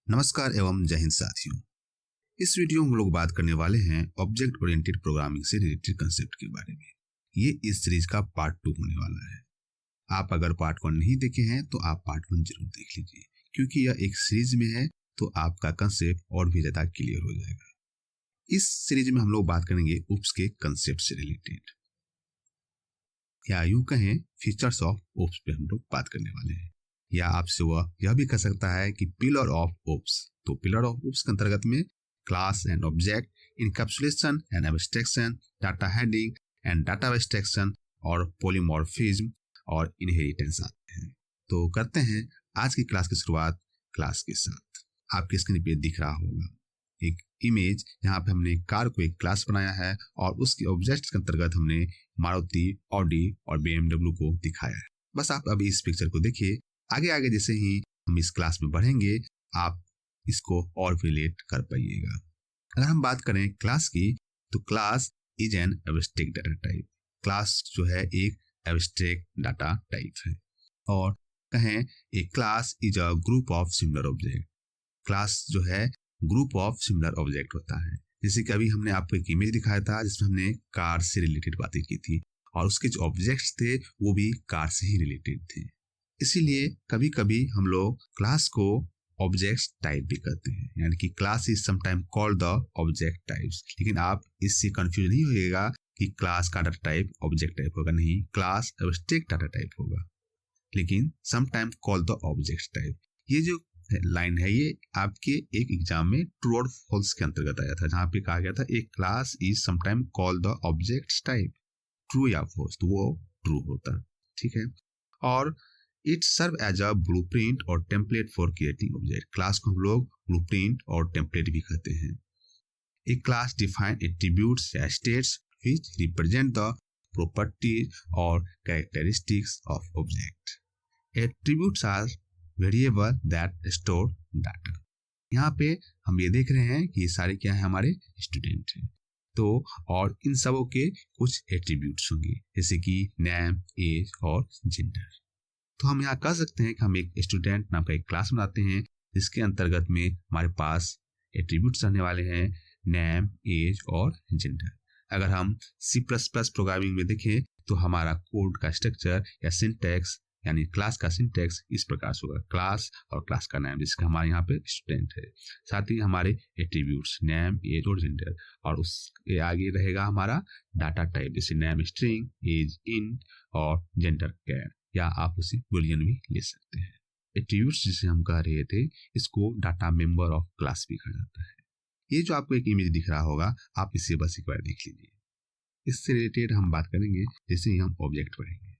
नमस्कार एवं जय हिंद साथियों। इस वीडियो में हम लोग बात करने वाले हैं ऑब्जेक्ट ओरिएंटेड प्रोग्रामिंग से रिलेटेड कंसेप्ट के बारे में। ये इस सीरीज का पार्ट 2 होने वाला है। आप अगर पार्ट 1 नहीं देखे हैं तो आप पार्ट 1 जरूर देख लीजिए, क्योंकि यह एक सीरीज में है तो आपका कंसेप्ट और भी ज्यादा क्लियर हो जाएगा। इस सीरीज में हम लोग बात करेंगे ओप्स के कंसेप्ट से रिलेटेड, या यूं कहें फीचर्स ऑफ ओप्स पे हम लोग बात करने वाले हैं। या आपसे वह यह भी कह सकता है कि पिलर ऑफ ओप्स। तो पिलर ऑफ ओप्स के अंतर्गत में class and object, encapsulation and abstraction, data handling and data abstraction और पॉलीमॉर्फिज्म और इनहेरिटेंस आते हैं। तो करते हैं आज की क्लास की शुरुआत क्लास के साथ। आपके स्क्रीन पे दिख रहा होगा एक इमेज, यहाँ पे हमने कार को एक क्लास बनाया है और उसके ऑब्जेक्ट्स के अंतर्गत हमने मारुति, ऑडी और BMW को दिखाया है। बस आप अभी इस पिक्चर को देखिए। आगे आगे जैसे ही हम इस क्लास में बढ़ेंगे आप इसको और रिलेट कर पाइएगा। अगर हम बात करें क्लास की, तो class is an abstract data type. Class जो है एक एब्स्ट्रैक्ट डाटा टाइप है। और कहें एक class is a group of similar object. Class जो है ग्रुप ऑफ सिमिलर ऑब्जेक्ट होता है। जैसे कि अभी हमने आपको एक इमेज दिखाया था जिसमें हमने कार से रिलेटेड बातें की थी और उसके जो ऑब्जेक्ट्स थे वो भी कार से ही रिलेटेड थे। इसीलिए कभी कभी हम लोग क्लास को ऑब्जेक्ट टाइप भी कहते हैं, यानी कि class is sometime called the object types. लेकिन आप इससे कंफ्यूज नहीं होइएगा कि क्लास का डाटा टाइप ऑब्जेक्ट टाइप होगा, नहीं, क्लास एब्स्ट्रैक्ट डाटा टाइप होगा लेकिन sometime called the object type. ये जो लाइन है ये आपके एक एग्जाम में ट्रू और फॉल्स के अंतर्गत आया था, जहां पे कहा गया था एक class is sometime called the object type. True या फॉल्स, तो वो ट्रू होता, ठीक है। और it serve as a blueprint और template for creating object. Class को हम लोग ब्लूप्रिंट और टेम्पलेट भी कहते हैं। एक क्लास डिफाइन एट्रीब्यूट्स या states which represent the properties और characteristics of object. Attributes are variable that store data. यहाँ पे हम ये देख रहे हैं कि ये सारे क्या है, हमारे स्टूडेंट हैं। तो और इन सबों के कुछ एट्रीब्यूट्स होंगे, जैसे कि नेम, एज और जेंडर। तो हम यहाँ कह सकते हैं कि हम एक स्टूडेंट नाम का एक क्लास बनाते हैं जिसके अंतर्गत में हमारे पास एट्रीब्यूट्स रहने वाले हैं, नेम, एज और जेंडर। अगर हम C++ प्रोग्रामिंग में देखें तो हमारा कोड का स्ट्रक्चर या सिंटैक्स, यानी क्लास का सिंटैक्स इस प्रकार से होगा, क्लास और क्लास का नाम, जिसका हमारे यहाँ पे स्टूडेंट है, साथ ही हमारे एट्रीब्यूट्स नेम, एज और जेंडर, और उसके आगे रहेगा हमारा डाटा टाइप, जैसे नेम स्ट्रिंग, एज इंट और जेंडर कैर, या आप उसे बूलियन भी ले सकते हैं। एट्रीब्यूट्स जिसे हम कह रहे थे इसको डाटा मेंबर ऑफ क्लास भी कहा जाता है। ये जो आपको एक इमेज दिख रहा होगा आप इसे बस एक बार देख लीजिए। इससे रिलेटेड हम बात करेंगे जैसे ही हम ऑब्जेक्ट पढ़ेंगे।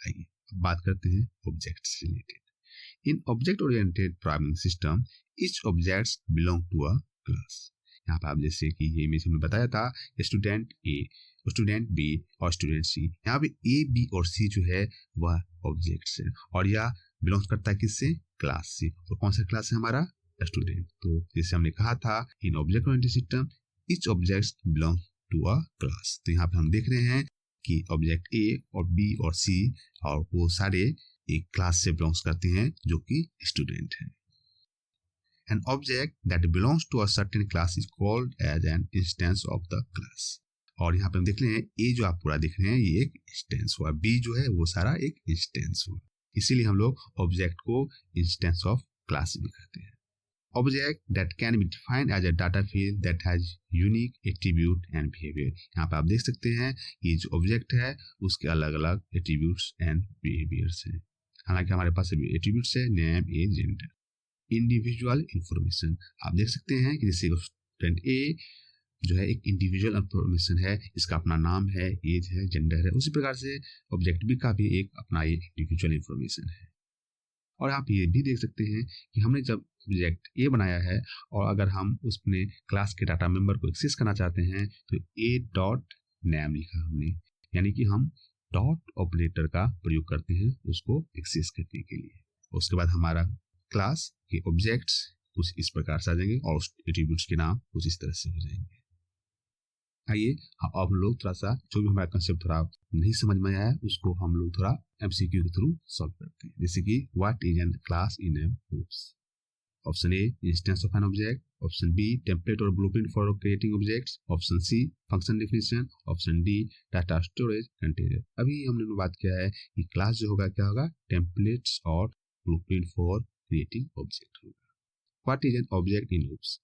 आइए बात करते हैं ऑब्जेक्ट से related. In object oriented programming system each objects belong to a class. यहाँ पर आप जैसे कि ये इमेज में बताया था स्टूडेंट ए, स्टूडेंट बी और स्टूडेंट सी। यहाँ पे ए, बी और सी जो है वह ऑब्जेक्ट्स है और यह बिलोंग करता है किससे, क्लास से। और कौन सा क्लास है, हमारा स्टूडेंट। तो जैसे हमने कहा था in object oriented system each objects belong to a class. तो यहाँ पे हम देख रहे हैं कि ऑब्जेक्ट ए और बी और सी और वो सारे एक क्लास से बिलोंग्स करते हैं जो कि स्टूडेंट है। An object that belongs to a certain class is called as an instance of the class। और यहाँ पे हम देख रहे हैं ए जो आप पूरा देख रहे हैं ये एक इंस्टेंस हुआ, बी जो है वो सारा एक इंस्टेंस हुआ, इसीलिए हम लोग ऑब्जेक्ट को इंस्टेंस ऑफ क्लास भी कहते हैं। Object that can be defined as a data field that has unique attribute and behavior। यहाँ पे आप देख सकते हैं ये जो ऑब्जेक्ट है उसके अलग अलग एट्रीब्यूट्स एंड बिहेवियर्स हैं। हालांकि हमारे पास अभी एट्रीब्यूट्स है name, age, gender. Individual information आप देख सकते हैं कि जैसे स्टूडेंट ए जो है एक इंडिविजुअल इंफॉर्मेशन है, इसका अपना नाम है, एज है, जेंडर है। उसी प्रकार से ऑब्जेक्ट बी का भी एक अपना ये इंडिविजुअल इंफॉर्मेशन है। और आप ये भी देख सकते हैं कि हमने जब ऑब्जेक्ट ए बनाया है और अगर हम उसमें क्लास के डाटा मेंबर को एक्सेस करना चाहते हैं तो ए डॉट नेम लिखा हमने, यानी कि हम डॉट ऑपरेटर का प्रयोग करते हैं उसको एक्सेस करने के लिए। उसके बाद हमारा क्लास के ऑब्जेक्ट्स कुछ इस प्रकार से आ जाएंगे और उस एट्रीब्यूट्स के नाम कुछ इस तरह से हो जाएंगे। आइए अब हम लोग थोड़ा सा जो भी हमारा कंसेप्ट थोड़ा नहीं समझ में आया उसको हम लोग थोड़ा MCQ के थ्रू सॉल्व करते हैं। जैसे कि what is an class in an groups. Option A instance of an object, option B template और blueprint for creating objects, option C function definition, option D data storage container. अभी हमने बात किया है कि क्लास जो होगा क्या होगा, टेम्पलेट्स और ब्लूप्रिंट फॉर क्रिएटिंग ऑब्जेक्ट होगा। What is an object in loops?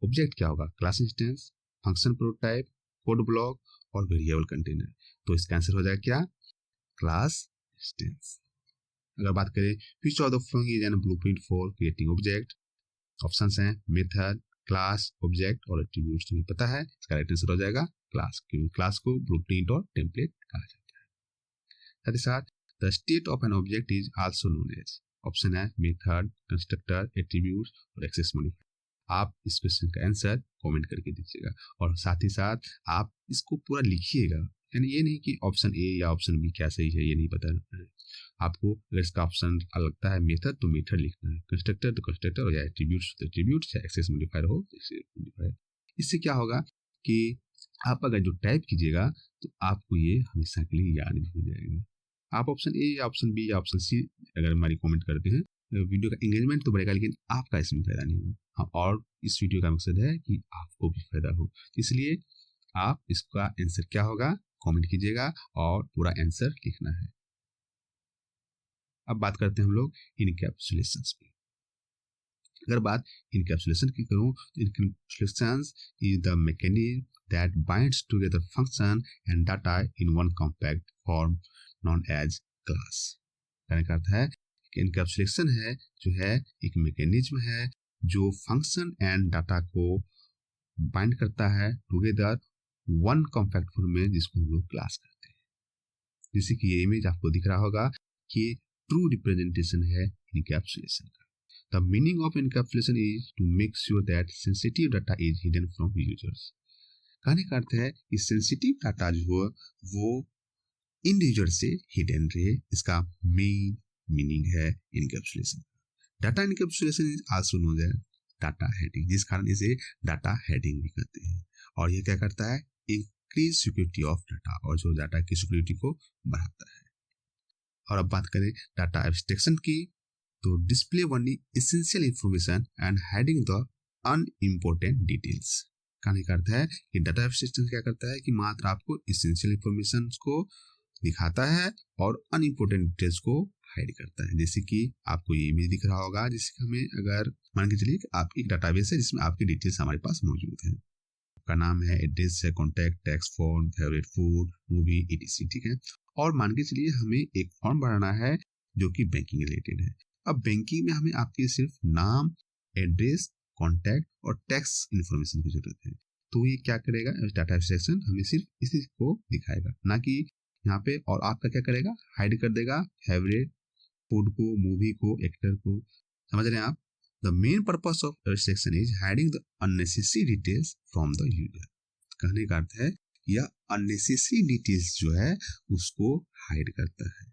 Object क्या होगा, class instance, function prototype, code block और वेरिएबल कंटेनर। तो इसका आंसर हो जाएगा क्या, क्लास इंस्टेंस। अगर बात करें which of the following is an blueprint for creating object, options हैं मेथड, क्लास, ऑब्जेक्ट और एट्रीब्यूट्स। तुम्हें पता है इसका राइट आंसर हो जाएगा क्लास, क्योंकि क्लास को ब्लूप्रिंट और टेम्पलेट कहा जाता है। साथ ही साथ the state of an object is also known as, option है मेथड, कंस्ट्रक्टर, एट्रीब्यूट्स और एक्सेस मॉडिफायर। आप इस क्वेश्चन का आंसर कमेंट करके दीजिएगा और साथ ही साथ आप इसको पूरा लिखिएगा, यानी ये नहीं कि ऑप्शन ए या ऑप्शन बी क्या सही है ये नहीं पता है आपको। अगर इसका ऑप्शन लगता है मेथड तो मेथड लिखना है, कंस्ट्रक्टर तो कंस्ट्रक्टर, या एट्रीब्यूट्स तो एट्रीब्यूट्स, या एक्सेस मॉडिफायर हो तो एक्सेस मॉडिफायर। इससे क्या होगा कि आप अगर जो टाइप कीजिएगा तो आपको ये हमेशा के लिए याद भी हो जाएगा। आप ऑप्शन ए या ऑप्शन बी या ऑप्शन सी अगर हमारी कमेंट करते हैं, वीडियो का एंगेजमेंट तो बढ़ेगा लेकिन आपका इसमें फायदा नहीं होगा। हाँ, और इस वीडियो का मकसद है कि आपको भी फायदा हो, इसलिए आप इसका आंसर क्या होगा कमेंट कीजिएगा और पूरा आंसर लिखना है। अब बात करते हैं हम लोग इनकैप्सुलेशन पे। अगर बात इनकैप्सुलेशन की करूं तो encapsulation is the mechanism that binds together function and data in one compact form known as class. कहने का अर्थ है कि इनकैप्सुलेशन है जो है एक मैकेनिज्म है जो फंक्शन एंड डाटा को बाइंड करता है टुगेदर वन कॉम्पैक्ट फॉर्म में, जिसको हम लोग क्लास करते हैं। जैसे कि ये इमेज आपको दिख रहा होगा कि ट्रू रिप्रेजेंटेशन है इनकैप्सुलेशन का। The meaning of encapsulation is to make sure that sensitive data is hidden from users. कहने का अर्थ है कि सेंसिटिव डाटा जो है वो इन यूजर से हिडन रहे, इसका मेन मीनिंग है encapsulation. Data encapsulation is also known as data hiding, जिस कारण इसे डाटा हेडिंग भी कहते हैं। और ये क्या करता है, इंक्रीज सिक्योरिटी ऑफ डाटा, और जो डाटा की सिक्योरिटी को बढ़ाता है। और अब बात करें डाटा एब्स्ट्रैक्शन की, तो display only essential information and hiding the unimportant details. कहने का अर्थ है कि डाटा एब्स्ट्रैक्शन क्या करता है कि मात्र आपको एसेंशियल इंफॉर्मेशन को दिखाता है और अनइम्पोर्टेंट डिटेल्स को हाइड करता है। जैसे कि आपको ये इमेज दिख रहा होगा, जिससे हमें अगर मान के चलिए आप एक डाटाबेस है जिसमें आपकी डिटेल्स हमारे पास मौजूद है, आपका नाम है, एड्रेस है, contact, tax, phone, favourite food, movie, etc, ठीक है। और मान के चलिए हमें एक फॉर्म भरना है जो कि बैंकिंग रिलेटेड है। अब बैंकिंग में हमें आपके सिर्फ नाम, एड्रेस, कॉन्टैक्ट और टैक्स इन्फॉर्मेशन की जरूरत है। तो ये क्या करेगा, डाटा एब्स्ट्रैक्शन हमें सिर्फ इसी को दिखाएगा, ना कि यहाँ पे, और आपका क्या करेगा, हाइड कर देगा फेवरेट फूड को, मूवी को, एक्टर को। समझ रहे हैं आप? The main purpose of abstraction is hiding the unnecessary details from the user. कहने का अर्थ है यह अननेसेसरी डिटेल्स जो है उसको हाइड करता है।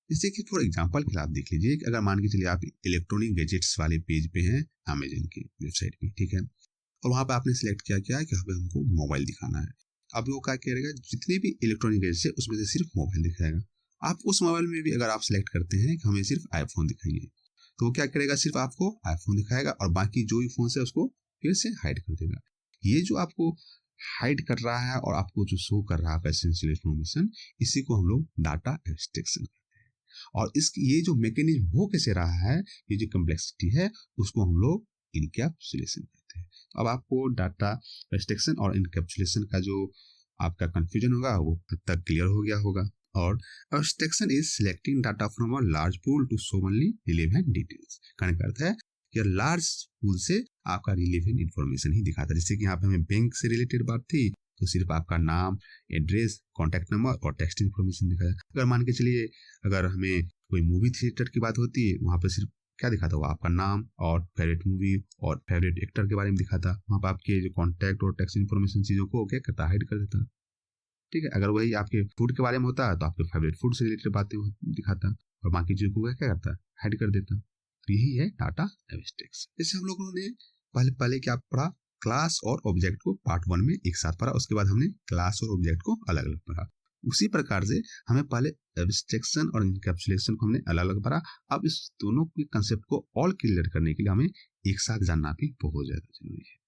जैसे कि फॉर एग्जांपल के लिए आप देख लीजिए, अगर मान के चलिए आप इलेक्ट्रॉनिक गैजेट्स वाले पेज पे हैं अमेजन की वेबसाइट पे, ठीक है, और वहां पे आपने सिलेक्ट किया क्या कि हमें हमको मोबाइल दिखाना है। अब वो क्या करेगा, जितने भी इलेक्ट्रॉनिक गैजेट्स है उसमें से सिर्फ मोबाइल दिखाएगा। आप उस मोबाइल में भी अगर आप सिलेक्ट करते हैं कि हमें सिर्फ आईफोन दिखाइए, तो वो क्या करेगा, सिर्फ आपको आईफोन दिखाएगा और बाकी जो भी फोन है उसको फिर से हाइड कर देगा। ये जो आपको हाइड कर रहा है और आपको जो शो कर रहा है एसेंशियल इंफॉर्मेशन, इसी को हम लोग डाटा एब्स्ट्रैक्शन कहते हैं। और इस ये जो मैकेनिज्म हो कैसे रहा है, ये जो कम्प्लेक्सिटी है, उसको हम लोग इनकैप्सुलेशन कहते हैं। अब आपको डाटा एब्स्ट्रैक्शन और इनकैप्सुलेशन का जो आपका कंफ्यूजन होगा वो हद तक क्लियर हो गया होगा। और abstraction is selecting data from a large pool to show only relevant details. कहने का अर्थ है कि लार्ज पूल से आपका रिलेवेंट इंफॉर्मेशन ही दिखाता है। जैसे कि यहाँ पे हमें बैंक से रिलेटेड बात थी तो सिर्फ आपका नाम, एड्रेस, कॉन्टैक्ट नंबर और टेक्स्ट इन्फॉर्मेशन दिखाया। अगर मान के चलिए अगर हमें कोई मूवी थिएटर की बात होती है, वहाँ पे सिर्फ क्या दिखाता हुआ, आपका नाम और फेवरेट मूवी और फेवरेट एक्टर के बारे में दिखाता। वहाँ पर आपके जो कॉन्टैक्ट और टेक्स्ट इन्फॉर्मेशन चीजों को क्या करता, हाइड कर देता। ठीक है, अगर वही आपके फूड के बारे में होता है तो आपके फेवरेट फूड से रिलेटेड बातें दिखाता और बाकी चीजों को क्या करता, हाइड कर देता। तो यही है डाटा एब्स्ट्रैक्शन। जैसे हम लोगों ने पहले क्या पढ़ा, क्लास और ऑब्जेक्ट को पार्ट 1 में एक साथ पढ़ा, उसके बाद हमने क्लास और ऑब्जेक्ट को अलग अलग पढ़ा। उसी प्रकार से हमें पहले एब्स्ट्रैक्शन और इनकैप्सुलेशन को हमने अलग अलग पढ़ा। अब इस दोनों के कंसेप्ट को ऑल क्लियर करने के लिए हमें एक साथ जानना भी बहुत ज्यादा जरूरी है।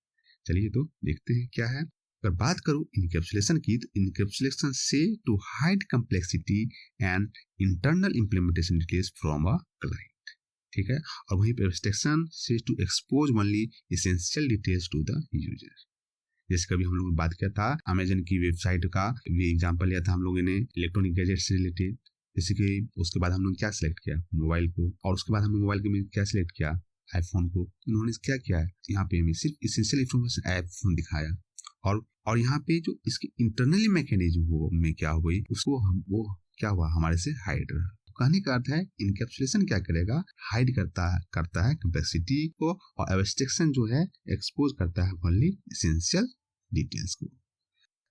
चलिए तो देखते हैं क्या है। अगर बात करूं इनकैप्सुलेशन की, तो इनकैप्सुलेशन से to hide complexity and internal implementation details from a client, ठीक है। और वहीं पे एब्स्ट्रैक्शन से to expose only essential details to the user. जैसे कभी हम लोगों ने बात किया था अमेजन की वेबसाइट का भी एग्जांपल लिया था हम लोगों ने इलेक्ट्रॉनिक गैजेट से रिलेटेड। जैसे कि उसके बाद हम लोग क्या सिलेक्ट किया, मोबाइल को, और उसके बाद हमने मोबाइल के में क्या सिलेक्ट किया, आईफोन को। इन्होंने क्या किया है, यहाँ पे हमें सिर्फ इसेंशियल इन्फॉर्मेशन आईफोन दिखाया, और यहाँ पे जो इसके इंटरनली मैकेनिज्म वो में क्या हो गई, उसको हम वो क्या हुआ, हमारे से हाइड रहा। कहने का अर्थ है इनकैप्सुलेशन क्या करेगा, हाइड करता है कम्प्लेक्सिटी को, और एब्स्ट्रैक्शन जो है एक्सपोज करता है ओनली एसेंशियल डिटेल्स को।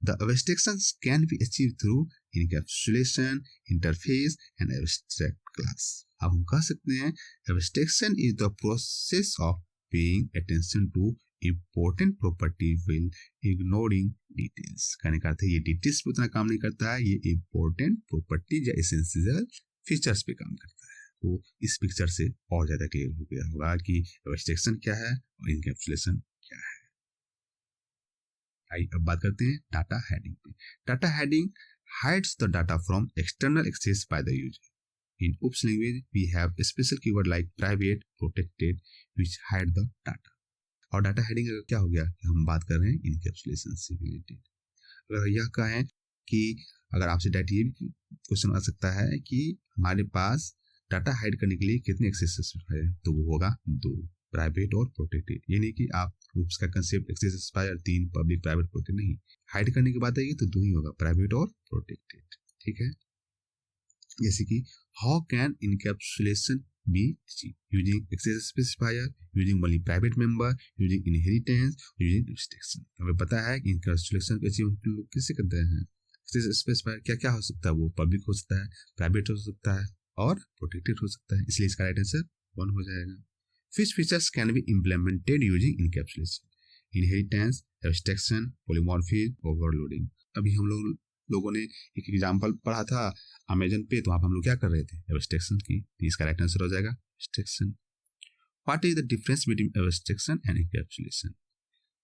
The abstractions can be achieved through encapsulation, interface, and abstract class. अब हम कह सकते हैं abstraction is the process of paying attention to important property while ignoring details. कहने का अर्थ है ये डिटेल्स पे उतना काम नहीं करता है, ये important property या essential features पे काम करता है। तो इस पिक्चर से और ज्यादा क्लियर हो गया होगा कि abstraction क्या है और encapsulation क्या है। अब बात करते हैं डाटा हेडिंग पे। Data heading hides the data from external access by the user. In OOPS language, we have a special keyword like private, protected, which hide the data. और डाटा हेडिंग क्या हो गया कि हम बात कर रहे हैं इनकैप्सुलेशन से रिलेटेड। अगर यह कहें कि अगर आपसे डाटा ये भी क्वेश्चन आ सकता है कि हमारे पास डाटा हाइड करने के लिए कितने एक्सेस है, तो वो होगा 2, प्राइवेट और प्रोटेक्टेड। यानी कि आप उसका concept access specifier 3, public, private, protected नहीं, हाइड करने की बात आएगी तो 2 ही होगा, प्राइवेट और प्रोटेक्टेड, ठीक है। जैसे कि how can encapsulation be using access specifier, using only private member, using inheritance, using abstraction. हमें पता है कि इनकैप्सुलेशन को अचीव हम लोग कैसे करते हैं। एक्सेस स्पेसिफायर क्या क्या हो सकता है, वो पब्लिक हो सकता है, प्राइवेट हो सकता है और प्रोटेक्टेड हो सकता है, इसलिए इसका राइट आंसर 1 हो जाएगा। Which features can be implemented using encapsulation? Inheritance, abstraction, polymorphism, overloading. अभी हम लोगों ने एक एग्जांपल पढ़ा था अमेजन पे, तो आप हम लोग क्या कर रहे थे, एब्स्ट्रैक्शन की। इसका राइट आंसर हो जाएगा abstraction. What is the difference between abstraction and encapsulation?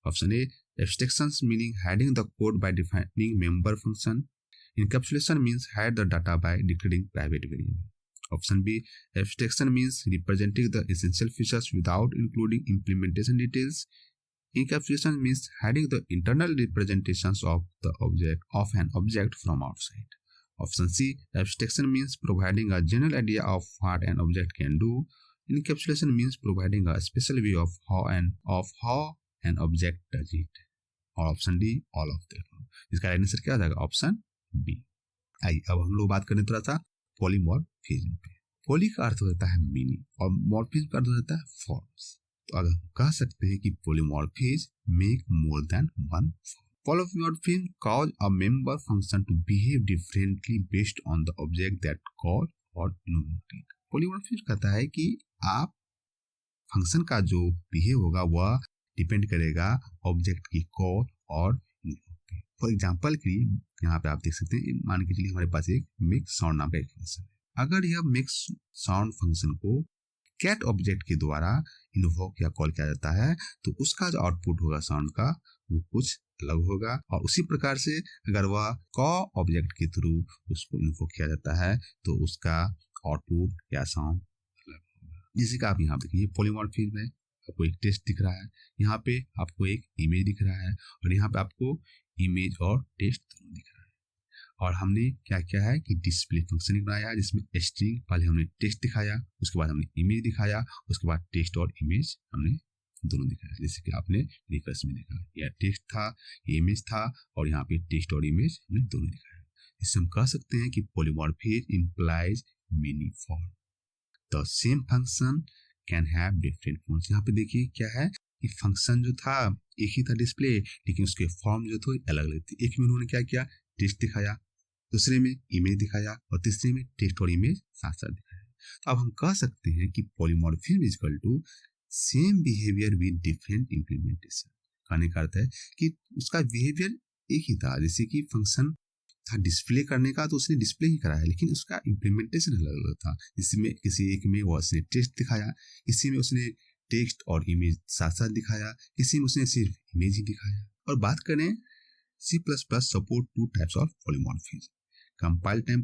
Option A, abstractions meaning hiding the code by defining member function. Encapsulation means hide the data by declaring private variable. Option B, abstraction means representing the essential features without including implementation details. Encapsulation means hiding the internal representations of an object from outside. Option C, abstraction means providing a general idea of what an object can do. Encapsulation means providing a special view of how an object does it. और option D, all of the. इसका answer क्या हो जाएगा, option B. आइए अब हम लोग बात करें थोड़ा सा पॉलीमॉर्फिज्म पे। पॉली का अर्थ होता है मीनी और मॉर्फिज्म का अर्थ होता है फॉर्म्स। तो अगर हम कह सकते हैं कि polymorphism make more than one form. Polymorphism cause a member function to behave differently based on the object that call और इन्वोक्ड। पॉलीमॉर्फिज्म कहता है कि आप फंक्शन का जो बिहेव होगा वह डिपेंड करेगा ऑब्जेक्ट की कॉल और फॉर एग्जाम्पल के लिए यहाँ पे आप देख सकते हैं, मान के चलिए हमारे पास एक मिक्स साउंड नाम का एक फंक्शन है। अगर यह मिक्स साउंड फंक्शन को कैट ऑब्जेक्ट के द्वारा इन्वोक या कॉल किया जाता है, तो उसका जो आउटपुट होगा साउंड का वो कुछ अलग होगा। और उसी प्रकार से अगर वह कॉ ऑब्जेक्ट के थ्रू उसको इन्वोक किया जाता है तो उसका आउटपुट या साउंड अलग होगा। जैसे कि आप यहाँ देखिए पॉलीमॉर्फिज्म है, आपको एक टेक्स्ट दिख रहा है, यहाँ पे आपको एक इमेज दिख रहा है, और यहाँ पे आपको इमेज और टेक्स्ट दोनों दिख रहा है। और हमने क्या किया है कि डिस्प्ले फंक्शन बनाया है जिसमें स्ट्रिंग, पहले हमने टेक्स्ट दिखाया, उसके बाद हमने इमेज दिखाया, उसके बाद टेक्स्ट और इमेज हमने दोनों दिखाया। जैसे कि आपने रिफरेंस में देखा, यह टेक्स्ट था, ये इमेज था, और यहाँ पे टेक्स्ट और इमेज हमने दोनों दिखाया। इससे हम कह सकते हैं कि polymorphism implies many form. The same function can have different forms. यहाँ पे देखिए क्या है कि फंक्शन जो था एक ही था डिस्प्ले, लेकिन उसके फॉर्म जो थे अलग अलग थे। एक में उन्होंने क्या किया, टेक्स्ट दिखाया, दूसरे में इमेज दिखाया, और तीसरे में टेक्स्ट और इमेज साथ साथ दिखाया। तो अब हम कह सकते हैं कि polymorphism is equal to same behaviour with different implementation. कहने का अर्थ है कि उसका बिहेवियर एक ही था, जैसे कि फंक्शन था डिस्प्ले करने का तो उसने डिस्प्ले ही कराया, लेकिन उसका इम्प्लीमेंटेशन अलग अलग था। इसमें किसी एक में वो उसने टेक्स्ट दिखाया, किसी में उसने टेक्स्ट और इमेज साथ साथ दिखाया, किसी में उसने सिर्फ इमेज ही दिखाया। और बात करें C++ support two types of polymorphism, compile time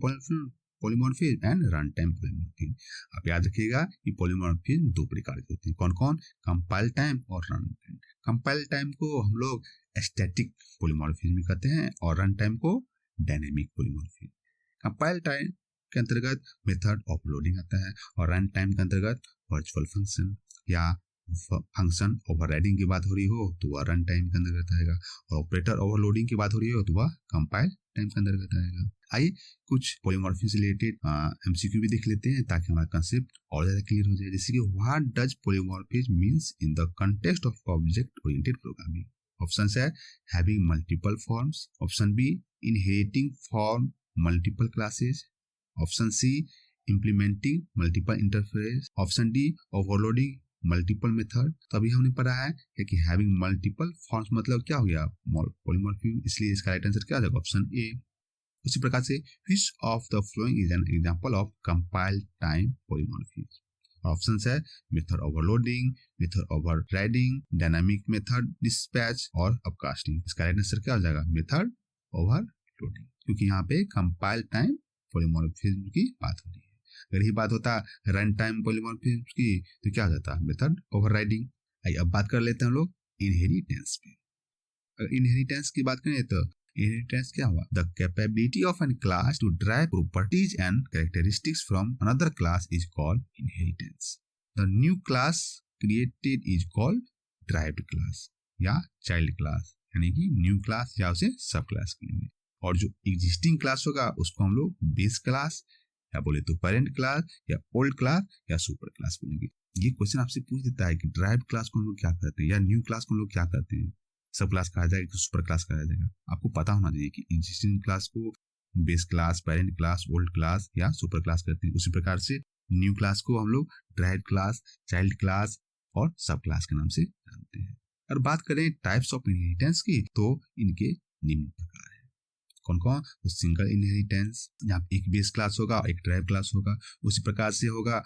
polymorphism and run time polymorphism. आप याद रखिएगा कि पॉलीमॉर्फिज्म दो प्रकार के होते हैं, कौन कौन? कंपाइल टाइम और रन टाइम। कंपाइल टाइम को हम लोग स्टैटिक पॉलीमॉर्फिज्म कहते हैं और रन टाइम को डायनेमिक पॉलीमॉर्फिज्म। कंपाइल टाइम के अंतर्गत मेथड ऑफ लोडिंग आता है और रन टाइम के अंतर्गत वर्चुअल फंक्शन या फंक्शन ओवरराइडिंग की बात हो रही हो तो वह रन टाइम के अंतर्गत आएगा, और ऑपरेटर ओवरलोडिंग की बात हो रही हो तो वह कंपाइल टाइम के अंतर्गत आएगा। आइए कुछ पॉलीमॉर्फिज्म से रिलेटेड एमसीक्यू भी देख लेते हैं ताकि हमारा कंसेप्ट और ज्यादा क्लियर हो जाए। जैसे कि what does polymorphism means in the context of object oriented programming. Option है having multiple forms, option B inheriting from multiple classes, option C implementing multiple interface, option D overloading multiple method. तो अभी हमने पढ़ा है कि having multiple forms मतलब क्या हो गया? पॉलीमॉर्फिज्म, इसलिए इसका राइट आंसर क्या आ जाएगा? Option A. उसी प्रकार से which of the following is an example of compile time polymorphism? Option है method overloading, method overriding, dynamic method dispatch और अपकास्टिंग। इसका राइट आंसर क्या हो जाएगा? मेथड ओवरलोडिंग, क्योंकि यहाँ पे कंपाइल टाइम पॉलीमॉर्फिज्म की बात हो रही है। अगर ही बात होता रन टाइम पॉलीमॉर्फिज्म की तो क्या हो जाता? Method overriding. आइए अब बात कर लेते हैं हम लोग इनहेरिटेंस पे। अगर इनहेरिटेंस की बात करें तो इनहेरिटेंस क्या हुआ? The capability of an class to derive properties and characteristics from another class is called inheritance. The new class created is called derived class या चाइल्ड क्लास, यानी कि न्यू क्लास या उसे सब क्लास कहेंगे। और जो एग्जिस्टिंग क्लास होगा उसको हम लोग बेस क्लास या बोले तो पेरेंट क्लास या ओल्ड क्लास या सुपर क्लास बोलेंगे। ये क्वेश्चन आपसे पूछ देता है कि ड्राइव क्लास को हम लोग क्या करते हैं या न्यू क्लास को हम लोग क्या करते हैं, सब क्लास कहा जाएगा कि सुपर क्लास कहा जाएगा। आपको पता होना चाहिए कि एग्जिस्टिंग क्लास को base class, parent class, old class या सुपर क्लास करते हैं। उसी प्रकार से न्यू क्लास को हम लोग ड्राइव क्लास, चाइल्ड क्लास और सब क्लास के नाम से जानते हैं। और बात करें टाइप्स ऑफ इनहेरिटेंस की तो इनके निम्न प्रकार है। कौन कौन? तो सिंगल इनहेरिटेंस, जहाँ एक बेस क्लास होगा और एक ड्राइव क्लास होगा। उसी प्रकार से होगा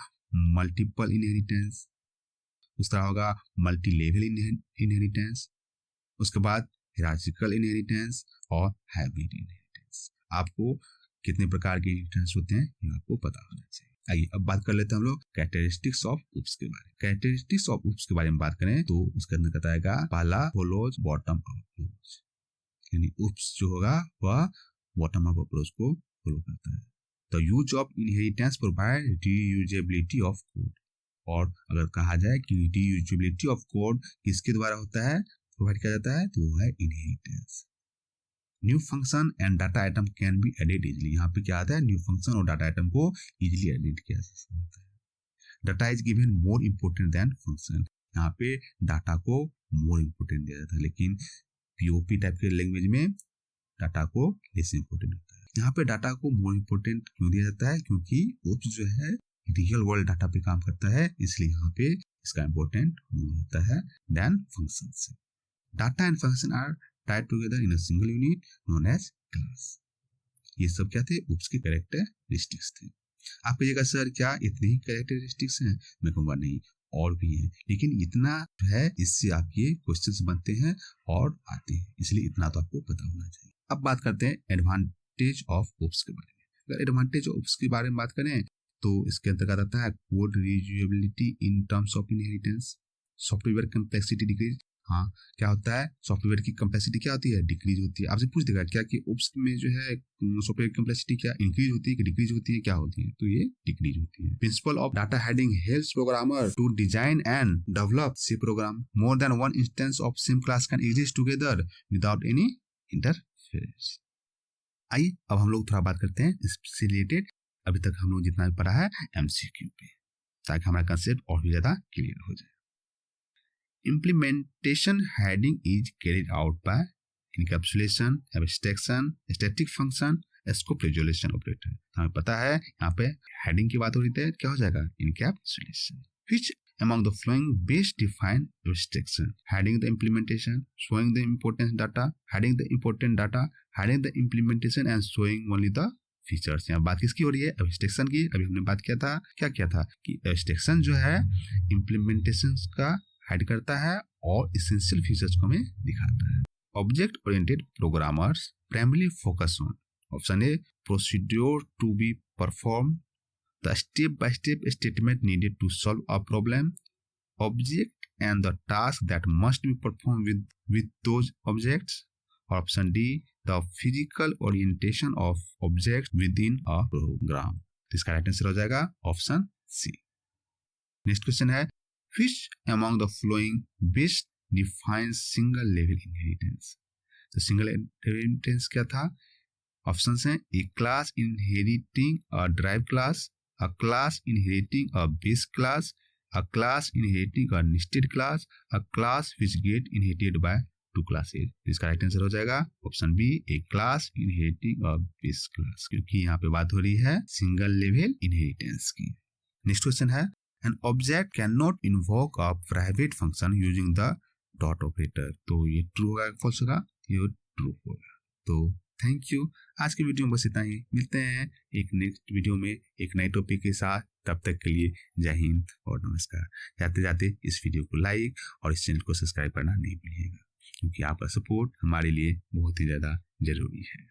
मल्टीपल इनहेरिटेंस, दूसरा होगा मल्टी लेवल इनहेरिटेंस, उसके बाद हिरार्चिकल इनहेरिटेंस और हाइब्रिड इनहेरिटेंस। आपको कितने प्रकार के इनहेरिटेंस होते हैं ये आपको पता होना चाहिए। आइए अब बात कर लेते हैं हम लोग कैरेक्टरिस्टिक्स ऑफ उप्स के बारे में। कैरेक्टरिस्टिक्स ऑफ उप्स के बारे में बात करें तो उसके अंदर बताएगा पहला फॉलोज बॉटम अप अप्रोच, यानी उप्स जो होगा वह बॉटम अप अप्रोच को फॉलो करता है। The use of inheritance provide reusability of code, और अगर कहा जाए कि रीयूजेबिलिटी ऑफ कोड किसके द्वारा होता है, प्रोवाइड किया जाता है, तो वो है inheritance. New function and data item can be added easily. यहाँ पे क्या आता है? न्यू फंक्शन और डाटा आइटम को इजिली एडिट किया जा सकता है। Data is given more important than function, यहाँ पे डाटा को मोर इम्पोर्टेंट दिया जाता है, लेकिन पीओपी टाइप के लैंग्वेज में डाटा को लेस इम्पोर्टेंट होता है। यहाँ पे डाटा को मोर इम्पोर्टेंट क्यों दिया जाता है? क्योंकि उप्स जो है रियल वर्ल्ड डाटा पे काम करता है, इसलिए यहाँ पे इसका इम्पोर्टेंट मोर होता है देन फंक्शन से। Data and function are tied together in a single unit known as class. ये सब क्या थे? उप्स के कैरेक्टरिस्टिक्स थे। आप कहिएगा सर क्या इतने ही कैरेक्टरिस्टिक्स हैं? मैं कहूँगा नहीं, और भी है, लेकिन इतना है इससे आपके क्वेश्चंस बनते हैं और आते हैं, इसलिए इतना तो आपको पता होना चाहिए। अब बात करते हैं एडवांटेज ऑफ उप्स के बारे में। अगर एडवांटेज ऑफ उप्स के बारे में बात करें तो इसके अंतर्गत आता है code reusability in terms of inheritance, software complexity decrease. हाँ, क्या होता है? सॉफ्टवेयर की कंप्लेक्सिटी क्या होती है? डिक्रीज होती है। आपसे पूछ देगा क्या कि उप्स में जो है सॉफ्टवेयर कंप्लेक्सिटी क्या इंक्रीज होती है कि डिक्रीज होती है, क्या होती है? तो ये डिक्रीज होती है। Principle of data hiding helps programmer to design and develop C program. More than one instance of same class can exist together without any interference. आइए अब हम लोग थोड़ा बात करते हैं इससे रिलेटेड अभी तक हम लोग जितना भी पढ़ा है एमसीक्यू पे, ताकि हमारा कंसेप्ट और भी ज्यादा क्लियर हो जाए। Implementation heading is carried out by encapsulation, abstraction, static function, scope resolution operator। हमें पता है यहाँ पे हेडिंग की बात हो रही है, क्या हो जाएगा? encapsulation। Which among the following best define abstraction: hiding the implementation, showing the important data, hiding the important data, hiding the implementation and showing only the features. यहाँ बात किसकी हो रही है? एब्स्ट्रैक्शन की। अभी हमने बात किया था, क्या किया था कि एब्स्ट्रैक्शन जो है इम्प्लीमेंटेशन का हाइड करता है और इसेंशियल फीचर्स को हमें दिखाता है। Object oriented programmers primarily focus on option A procedure to be perform, the step by step statement needed to solve a problem, object and the task that must be perform with those objects, और option D the physical orientation of objects within a program. इसका right answer हो जाएगा option C. Next question है which among the following best defines single level inheritance? तो single inheritance क्या था? Options हैं a class inheriting a derived class, a class inheriting a base class, a class inheriting a nested class, a class which get inherited by two classes। इसका right answer हो जाएगा option B a class inheriting a base class, क्योंकि यहाँ पे बात हो रही है सिंगल लेवल इनहेरिटेंस की। नेक्स्ट क्वेश्चन है an object cannot invoke a private function using the dot operator। तो ये ट्रू होगा फॉल्स होगा? ये ट्रू होगा। तो थैंक यू, आज की वीडियो में बस इतना ही। मिलते हैं एक नेक्स्ट वीडियो में एक नए टॉपिक के साथ। तब तक के लिए जय हिंद और नमस्कार। जाते जाते इस वीडियो को लाइक और इस चैनल को सब्सक्राइब करना नहीं भूलिएगा, क्योंकि आपका सपोर्ट हमारे लिए बहुत ही ज़्यादा जरूरी है।